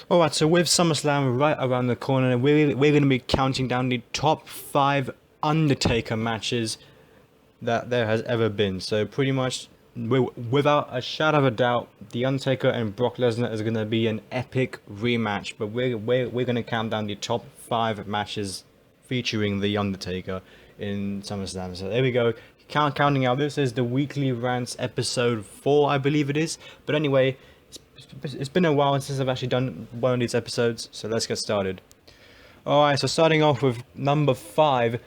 Alright, so with SummerSlam right around the corner, we're going to be counting down the top 5 Undertaker matches that there has ever been. So pretty much, without a shadow of a doubt, The Undertaker and Brock Lesnar is going to be an epic rematch. But we're going to count down the top 5 matches featuring The Undertaker in SummerSlam. So there we go. Counting out. This is the weekly rants episode 4, I believe it is. But anyway, it's been a while since I've actually done one of these episodes, so let's get started. Alright, so starting off with number 5,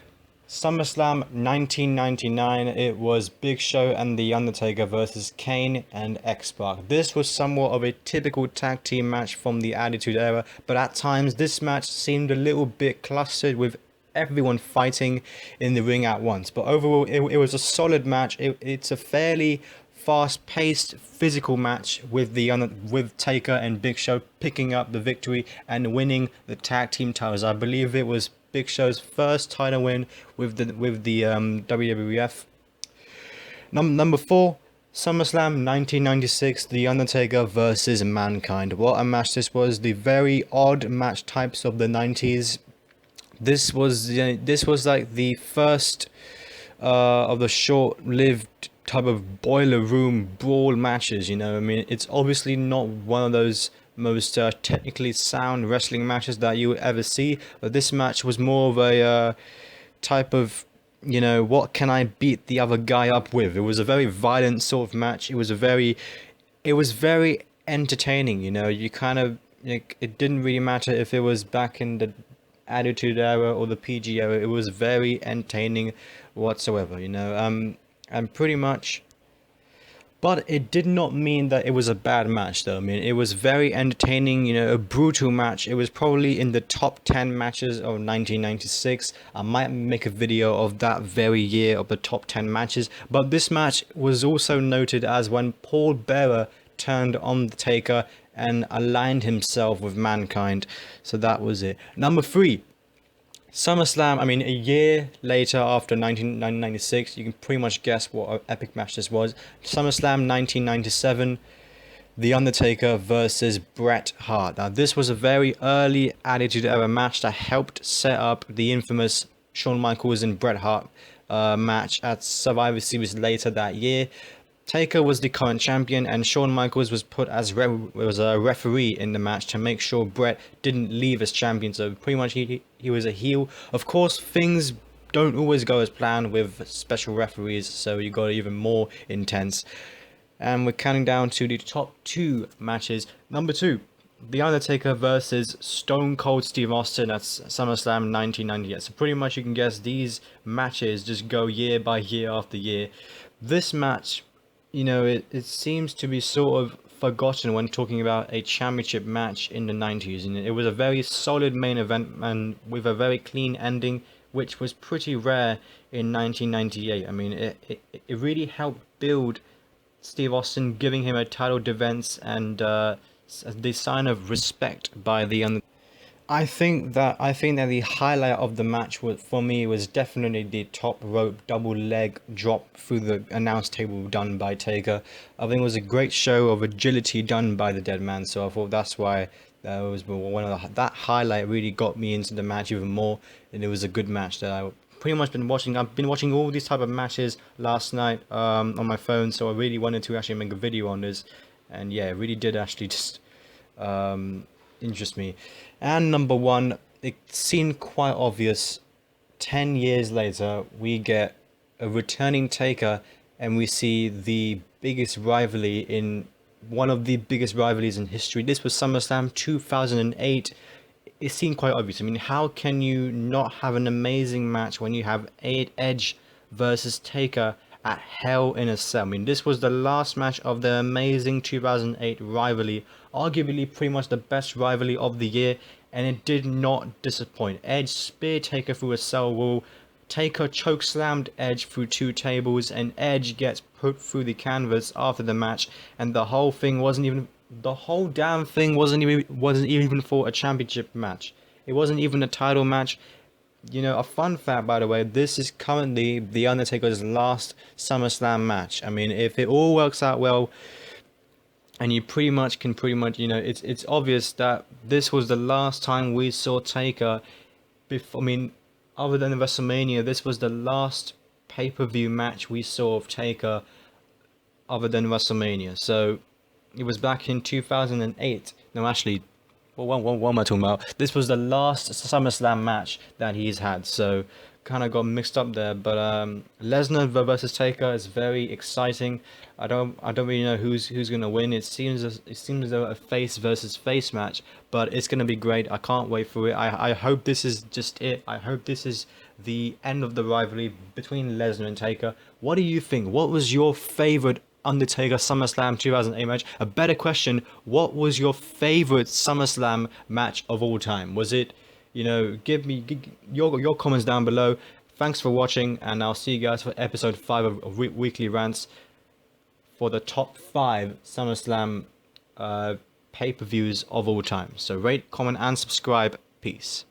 SummerSlam 1999. It was Big Show and The Undertaker versus Kane and X-Pac. This was somewhat of a typical tag team match from the Attitude Era, but at times this match seemed a little bit clustered with everyone fighting in the ring at once. But overall, it was a solid match. It's a fairly fast-paced, physical match with with Taker and Big Show picking up the victory and winning the tag team titles. I believe it was Big Show's first title win with the WWF. Number 4, SummerSlam 1996, The Undertaker versus Mankind. What a match this was! The very odd match types of the 90s. This was like the first of the short-lived type of boiler room brawl matches. I mean, it's obviously not one of those most technically sound wrestling matches that you would ever see, but this match was more of a type of, what can I beat the other guy up with? It was a very violent sort of match. It was very entertaining. You kind of, it didn't really matter if it was back in the Attitude Era or the PG era. It was very entertaining whatsoever. And pretty much, but it did not mean that it was a bad match though. I mean, it was very entertaining, a brutal match. It was probably in the top 10 matches of 1996. I might make a video of that very year of the top 10 matches, but this match was also noted as when Paul Bearer turned on the Taker and aligned himself with Mankind. So that was it. Number 3, SummerSlam. I mean, a year later after 1996, you can pretty much guess what an epic match this was. SummerSlam 1997, The Undertaker versus Bret Hart. Now, this was a very early Attitude Era match that helped set up the infamous Shawn Michaels and Bret Hart match at Survivor Series later that year. Taker was the current champion, and Shawn Michaels was put as a referee in the match to make sure Bret didn't leave as champion. So pretty much he was a heel. Of course, things don't always go as planned with special referees, so you got even more intense. And we're counting down to the top 2 matches. Number 2, The Undertaker versus Stone Cold Steve Austin at SummerSlam 1998. So pretty much you can guess these matches just go year by year after year. This match, it seems to be sort of forgotten when talking about a championship match in the 90s. And it was a very solid main event and with a very clean ending, which was pretty rare in 1998. I mean, it really helped build Steve Austin, giving him a title defense and the sign of respect by the I think that the highlight of the match for me was definitely the top rope double leg drop through the announce table done by Taker. I think it was a great show of agility done by the Dead Man. So I thought that's why that was one of that highlight really got me into the match even more, and it was a good match that I pretty much been watching. I've been watching all these type of matches last night on my phone, so I really wanted to actually make a video on this, and yeah, it really did actually just interest me. And number 1, it seemed quite obvious. 10 years later, we get a returning Taker, and we see the biggest rivalry in one of the biggest rivalries in history. This was SummerSlam 2008. It seemed quite obvious. I mean, how can you not have an amazing match when you have Edge versus Taker at Hell in a Cell? I mean, this was the last match of the amazing 2008 rivalry, arguably pretty much the best rivalry of the year, and it did not disappoint. Edge spear Taker through a cell wall, Taker chokeslammed Edge through 2 tables, and Edge gets put through the canvas after the match, and the whole damn thing wasn't even for a championship match. It wasn't even a title match. A fun fact, by the way, this is currently The Undertaker's last SummerSlam match. I mean, if it all works out well, and you pretty much, you know, it's obvious that this was the last time we saw Taker before. I mean, other than WrestleMania, this was the last pay-per-view match we saw of Taker other than WrestleMania. So it was back in 2008. No, actually, well, what am I talking about? This was the last SummerSlam match that he's had. So kind of got mixed up there. But Lesnar versus Taker is very exciting. I don't really know who's gonna win. It seems as though a face versus face match, but it's gonna be great. I can't wait for it. I hope this is just it. I hope this is the end of the rivalry between Lesnar and Taker. What do you think? What was your favorite Undertaker SummerSlam 2008 match? A better question, what was your favorite SummerSlam match of all time? Was it, you know, give your comments down below. Thanks for watching, and I'll see you guys for episode 5 of Weekly Rants for the top 5 SummerSlam pay-per-views of all time. So rate, comment, and subscribe. Peace.